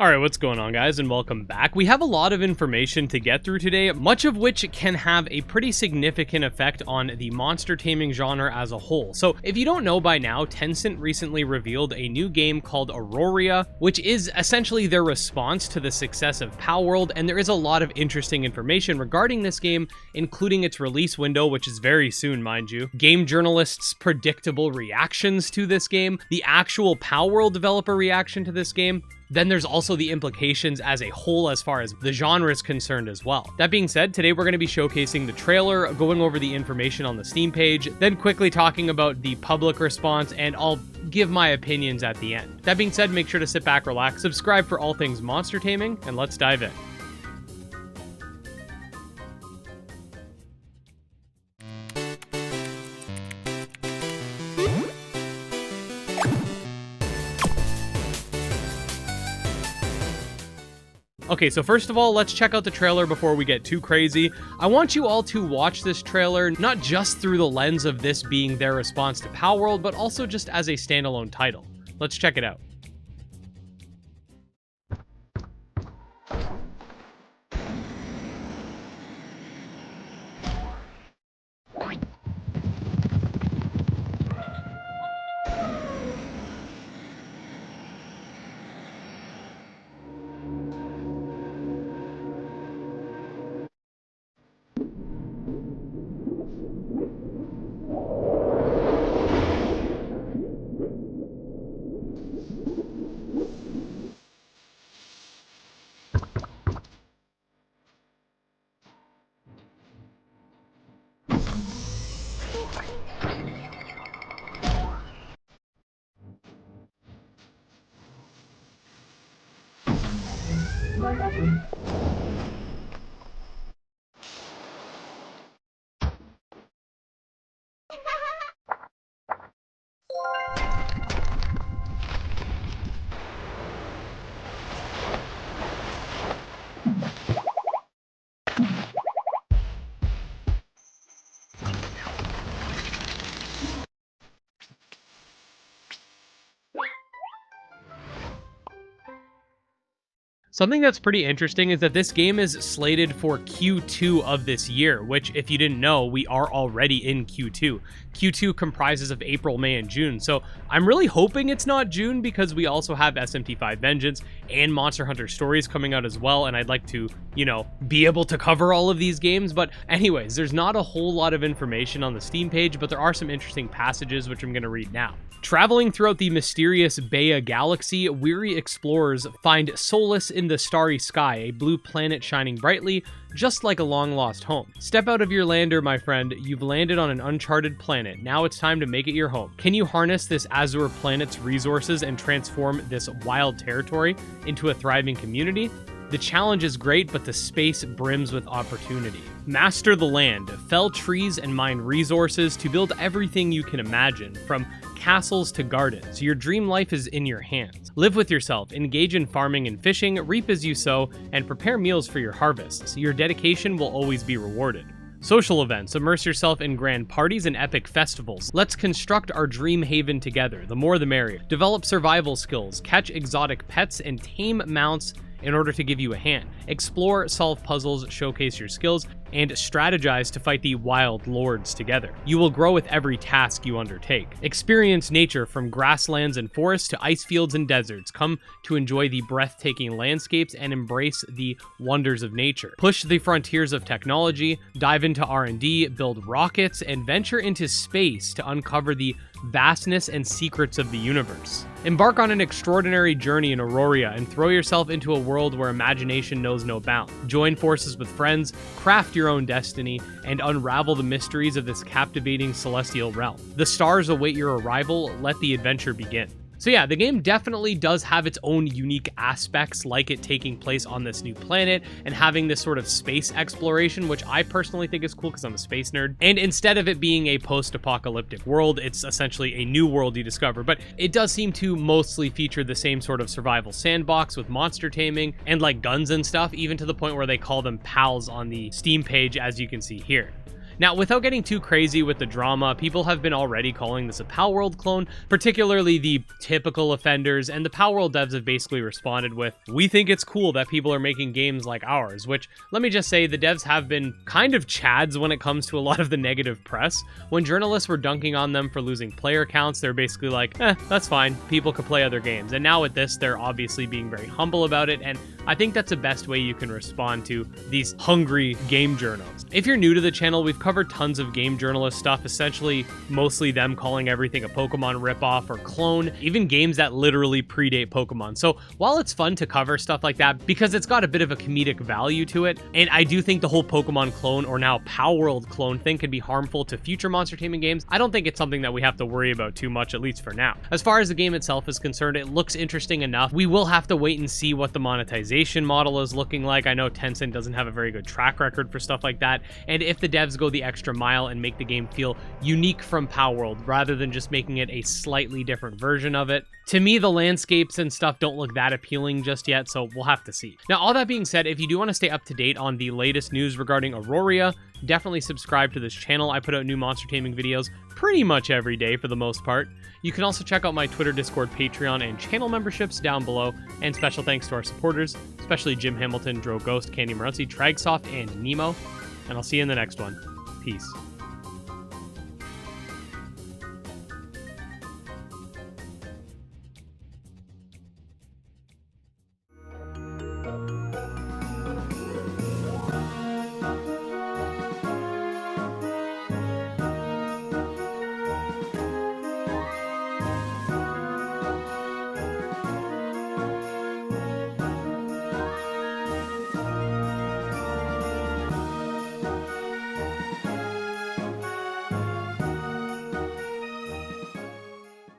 Alright, what's going on guys, and welcome back. We have a lot of information to get through today, much of which can have a pretty significant effect on the monster taming genre as a whole. So if you don't know by now, Tencent recently revealed a new game called Auroria, which is essentially their response to the success of Palworld, and there is a lot of interesting information regarding this game, including its release window, which is very soon, mind you, game journalists' predictable reactions to this game, the actual Palworld developer reaction to this game. Then there's also the implications as a whole as far as the genre is concerned as well. That being said, today we're going to be showcasing the trailer, going over the information on the Steam page, then quickly talking about the public response, and I'll give my opinions at the end. That being said, make sure to sit back, relax, subscribe for all things monster taming, and let's dive in. Okay, so first of all, let's check out the trailer before we get too crazy. I want you all to watch this trailer, not just through the lens of this being their response to Palworld, but also just as a standalone title. Let's check it out. Something that's pretty interesting is that this game is slated for Q2 of this year, which, if you didn't know, we are already in Q2. Q2 comprises of April, May, and June, so I'm really hoping it's not June because we also have SMT5 Vengeance and Monster Hunter Stories coming out as well, and I'd like to, you know, be able to cover all of these games. But anyways, there's not a whole lot of information on the Steam page, but there are some interesting passages which I'm going to read now. Traveling throughout the mysterious Baya galaxy, weary explorers find solace in the starry sky, a blue planet shining brightly, just like a long-lost home. Step out of your lander, my friend. You've landed on an uncharted planet. Now it's time to make it your home. Can you harness this azure planet's resources and transform this wild territory into a thriving community? The challenge is great, but the space brims with opportunity. Master the land, fell trees and mine resources to build everything you can imagine, from castles to gardens. Your dream life is in your hands. Live with yourself, engage in farming and fishing, reap as you sow, and prepare meals for your harvests. Your dedication will always be rewarded. Social events. Immerse yourself in grand parties and epic festivals. Let's construct our dream haven together. The more the merrier. Develop survival skills, catch exotic pets, and tame mounts in order to give you a hand. Explore, solve puzzles, showcase your skills, and strategize to fight the wild lords together. You will grow with every task you undertake. Experience nature from grasslands and forests to ice fields and deserts. Come to enjoy the breathtaking landscapes and embrace the wonders of nature. Push the frontiers of technology, dive into R&D, build rockets, and venture into space to uncover the vastness and secrets of the universe. Embark on an extraordinary journey in Auroria and throw yourself into a world where imagination knows no bounds. Join forces with friends, craft your own destiny, and unravel the mysteries of this captivating celestial realm. The stars await your arrival. Let the adventure begin. So yeah, the game definitely does have its own unique aspects, like it taking place on this new planet and having this sort of space exploration, which I personally think is cool because I'm a space nerd. And instead of it being a post-apocalyptic world, it's essentially a new world you discover. But it does seem to mostly feature the same sort of survival sandbox with monster taming and like guns and stuff, even to the point where they call them pals on the Steam page, as you can see here. Now, without getting too crazy with the drama, people have been already calling this a Palworld clone, particularly the typical offenders, and the Palworld devs have basically responded with, "We think it's cool that people are making games like ours," which, let me just say, the devs have been kind of chads when it comes to a lot of the negative press. When journalists were dunking on them for losing player counts, they're basically like, that's fine, people could play other games. And now with this, they're obviously being very humble about it, and I think that's the best way you can respond to these hungry game journals. If you're new to the channel, we've covered tons of game journalist stuff, essentially mostly them calling everything a Pokemon ripoff or clone, even games that literally predate Pokemon. So while it's fun to cover stuff like that because it's got a bit of a comedic value to it, and I do think the whole Pokemon clone or now Palworld clone thing could be harmful to future monster taming games, I don't think it's something that we have to worry about too much, at least for now. As far as the game itself is concerned, it looks interesting enough. We will have to wait and see what the monetization model is looking like. I know Tencent doesn't have a very good track record for stuff like that, and if the devs go the extra mile and make the game feel unique from Palworld rather than just making it a slightly different version of it, to me the landscapes and stuff don't look that appealing just yet, so we'll have to see. Now, all that being said, if you do want to stay up to date on the latest news regarding Auroria, definitely subscribe to this channel. I put out new monster taming videos pretty much every day for the most part. You can also check out my Twitter, Discord, Patreon, and channel memberships down below, and special thanks to our supporters, especially Jim Hamilton, Dro Ghost, Candy Marunzi, Tragsoft, and Nemo, and I'll see you in the next one. Peace.